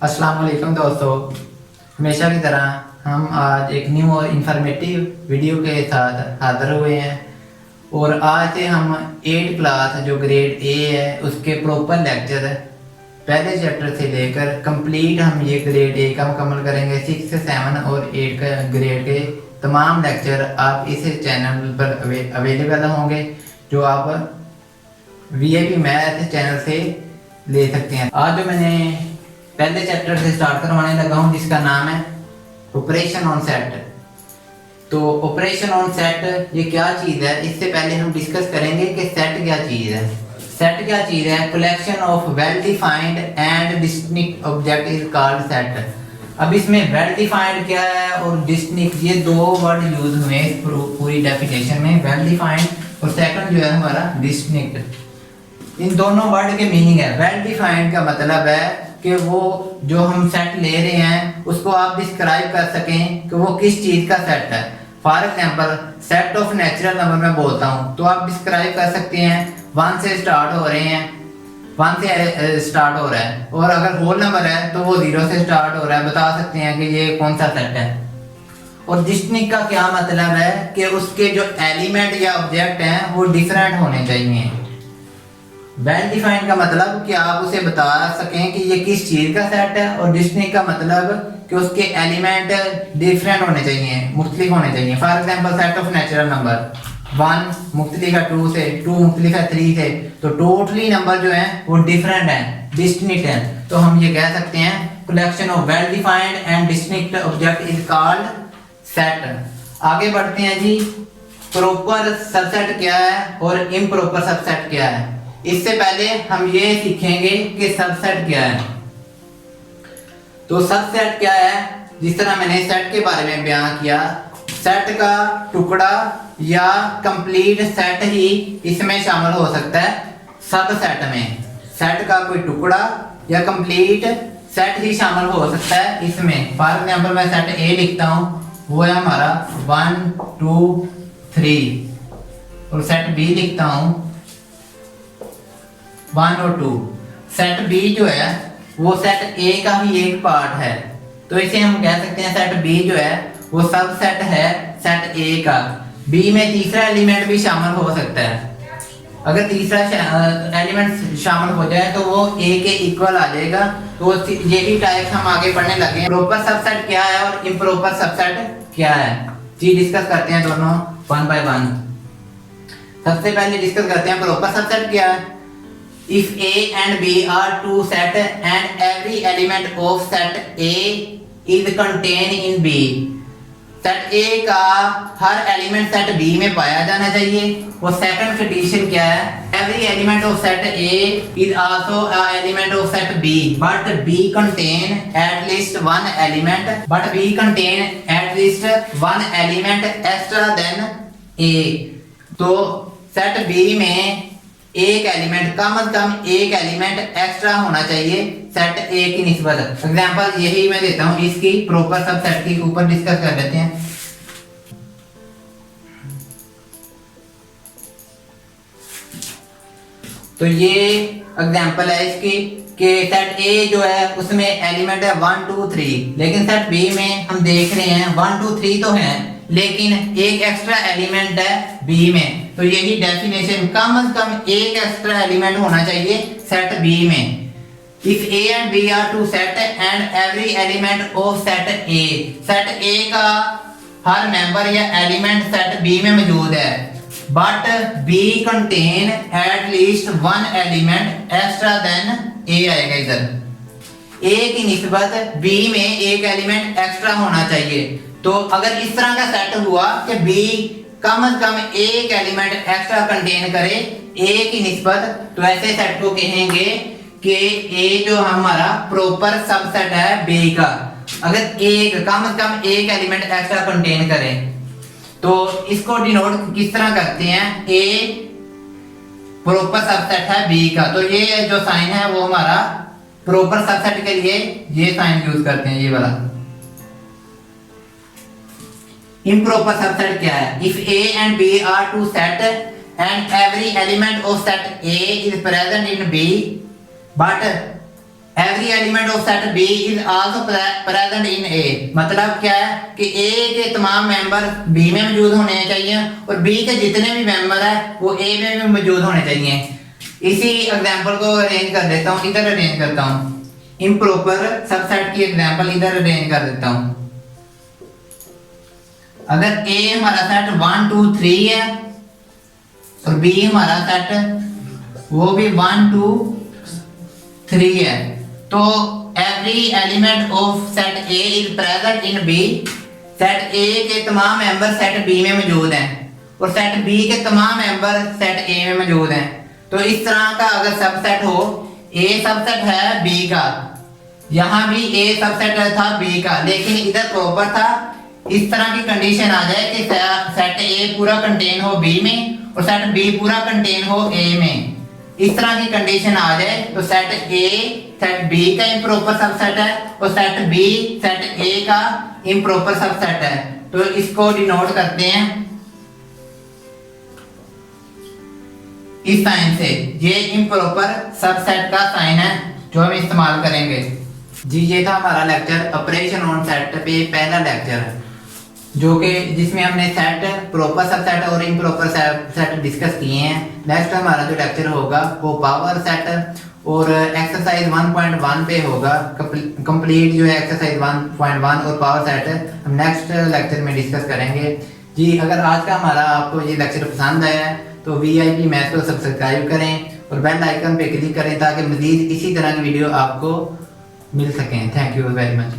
अस्सलाम वालेकुम दोस्तों, हमेशा की तरह हम आज एक न्यू और इंफॉर्मेटिव वीडियो के साथ हाज़िर हुए हैं। और आज से हम 8 क्लास जो ग्रेड ए है उसके प्रॉपर लेक्चर पहले चैप्टर से लेकर कंप्लीट हम ये ग्रेड ए का मुकम्मल करेंगे। 6, 7 और 8 का ग्रेड के तमाम लेक्चर आप इस चैनल पर अवेलेबल होंगे, जो आप VIP मैथ चैनल से ले सकते हैं। आज जो मैंने पहले चैप्टर से स्टार्ट करवाने लगा हूँ, जिसका नाम है ऑपरेशन ऑन सेट। तो ऑपरेशन ऑन सेट ये क्या चीज़ है, इससे पहले हम डिस्कस करेंगे कि सेट क्या चीज़ है। सेट क्या चीज़ है? Collection of well defined and distinct object is called set. अब इसमें वेल डिफाइंड क्या है और डिस्टिंक्ट, ये दो वर्ड यूज हुए पूरी डेफिनेशन में, वेल डिफाइंड और सेकंड जो है हमारा डिस्टिंक्ट। इन दोनों वर्ड के मीनिंग है। वेल डिफाइंड का मतलब है कि वो जो हम सेट ले रहे हैं उसको आप डिस्क्राइब कर सकें कि वो किस चीज़ का सेट है। For example set of natural number मैं बोलता हूँ तो आप डिस्क्राइब कर सकते हैं 1 से स्टार्ट हो रहे हैं, 1 से स्टार्ट हो रहा है, और अगर होल नंबर है तो वो 0 से स्टार्ट हो रहा है, बता सकते हैं कि ये कौन सा सेट है। और डिस्टिंक्ट का क्या मतलब है कि उसके जो एलिमेंट या ऑब्जेक्ट हैं वो डिफरेंट होने चाहिए। वेल डिफाइंड का मतलब कि आप उसे बता सकें कि ये किस चीज़ का सेट है, और डिस्टिंक्ट का मतलब कि उसके एलिमेंट डिफरेंट होने चाहिए, मुख्तलिफ होने चाहिए। For example set of natural number 1 मुख्तलिफ है 2 से, 2 मुख्तलिफ है 3 से, तो टोटली नंबर जो है वो डिफरेंट है, डिस्टिंक्ट है। तो हम ये कह सकते हैं collection of well defined and distinct object is called set. आगे बढ़ते हैं जी, प्रॉपर सबसेट क्या है और इम्प्रॉपर सबसेट क्या है। इससे पहले हम ये सीखेंगे कि सबसेट क्या है। तो सबसेट क्या है, जिस तरह मैंने सेट के बारे में बयान किया, सेट का टुकड़ा या कंप्लीट सेट ही इसमें शामिल हो सकता है। सबसेट में सेट का कोई टुकड़ा या कंप्लीट सेट ही शामिल हो सकता है इसमें। फॉर एग्जांपल मैं सेट ए लिखता हूँ, वो है हमारा 1 2 3, और सेट बी लिखता हूँ 1 और 2। सेट बी जो है वो सेट ए का ही एक पार्ट है, तो इसे हम कह सकते हैं सेट बी जो है वो सब सेट है सेट ए का। बी में तीसरा एलिमेंट भी शामिल हो सकता है। अगर तीसरा एलिमेंट शामिल हो जाए तो वो ए के इक्वल आ जाएगा। तो ये भी टाइप हम आगे पढ़ने लगे। प्रॉपर सबसेट क्या है और इम्प्रॉपर सबसेट क्या है जी, डिस्कस करते हैं दोनों 1 by 1। सबसे पहले डिस्कस करते हैं प्रॉपर सबसेट क्या है। If A and B are two set and every element of set A is contained in B, set A का हर एलिमेंट सेट B में पाया जाना चाहिए। वो सेकंड कंडीशन क्या है? Every element of set A is also a element of set B, but B contain at least one element extra than A। तो set B में एक एलिमेंट, कम से कम एक एलिमेंट एक्स्ट्रा होना चाहिए सेट ए की निस्बत। एग्जांपल यही मैं देता हूं, इसकी प्रॉपर सबसेट के ऊपर डिस्कस कर लेते हैं। तो ये एग्जांपल है इसकी कि सेट ए जो है उसमें एलिमेंट है 1 2 3, लेकिन सेट बी में हम देख रहे हैं 1 2 3 तो है, लेकिन एक एक्स्ट्रा एलिमेंट है बी में। तो यही डेफिनेशन, कम से कम एक एक्स्ट्रा एलिमेंट होना चाहिए सेट बी में। If A and B are two set and every element of set A, set A का हर मेंबर या एलिमेंट सेट बी में मौजूद है, but B contain at least one element extra than A आएगा इधर। ए की निस्बत बी में एक एलिमेंट एक्स्ट्रा होना चाहिए। तो अगर इस तरह का सेट हुआ कि बी कम से कम एक एलिमेंट एक्स्ट्रा कंटेन करे ए की निस्बत, तो ऐसे सेट को कहेंगे कि ए जो हमारा प्रॉपर सबसेट है बी का। अगर एक कम से कम एक एलिमेंट एक्स्ट्रा कंटेन करे तो इसको डिनोट किस तरह करते हैं? ए प्रॉपर सबसेट है बी का, तो ये जो साइन है वो हमारा प्रॉपर सबसेट के लिए ये साइन यूज करते हैं, ये वाला। इम्प्रॉपर सबसेट क्या है? If A and B are two set and every element of set A is present in B, but every element of set B is also present in A. मतलब क्या है कि ए के तमाम मेंबर बी में मौजूद होने चाहिए और बी के जितने भी मेंबर है वो ए में भी मौजूद होने चाहिए। इसी एग्जांपल को अरेंज कर देता हूँ, इधर अरेंज करता हूँ। इम्प्रॉपर सबसेट की एग्जांपल इधर अरेंज कर देता हूँ। अगर ए हमारा सेट 1 2 3 है और बी हमारा सेट वो भी 1 2 3 है, तो every element of set A is present in B. Set A के तमाम मेंबर सेट बी में मौजूद हैं और सेट बी के तमाम मेंबर सेट ए में मौजूद हैं। तो इस तरह का अगर सबसेट हो, ए सबसेट है बी का, यहाँ भी ए सबसेट था बी का, लेकिन इधर प्रॉपर था, इस तरह की कंडीशन आ जाए कि सेट ए पूरा कंटेन हो बी में और सेट बी पूरा कंटेन हो ए में, इस तरह की कंडीशन आ जाए तो सेट ए सेट बी का इम्प्रॉपर सबसेट है और सेट बी सेट ए का इम्प्रॉपर सबसेट है। तो इसको डिनोट करते हैं इस साइन से। ये इम्प्रॉपर सबसेट का साइन है जो हम इस्तेमाल करेंगे। जी ये था हमारा लेक्चर ऑपरेशन ऑन सेट पे पहला लेक्चर, जो कि जिसमें हमने सेट, प्रॉपर सबसेट और इम्प्रॉपर सेट डिस्कस किए हैं। नेक्स्ट हमारा जो लेक्चर होगा वो पावर सेट और एक्सरसाइज 1.1 पे होगा। कंप्लीट जो है एक्सरसाइज 1.1 और पावर सेट हम नेक्स्ट लेक्चर में डिस्कस करेंगे। जी अगर आज का हमारा आपको ये लेक्चर पसंद आया है तो VIP मैथ को सब्सक्राइब करें और बेल आइकन पे क्लिक करें ताकि मजीद इसी तरह की वीडियो आपको मिल सकें। Thank you very much.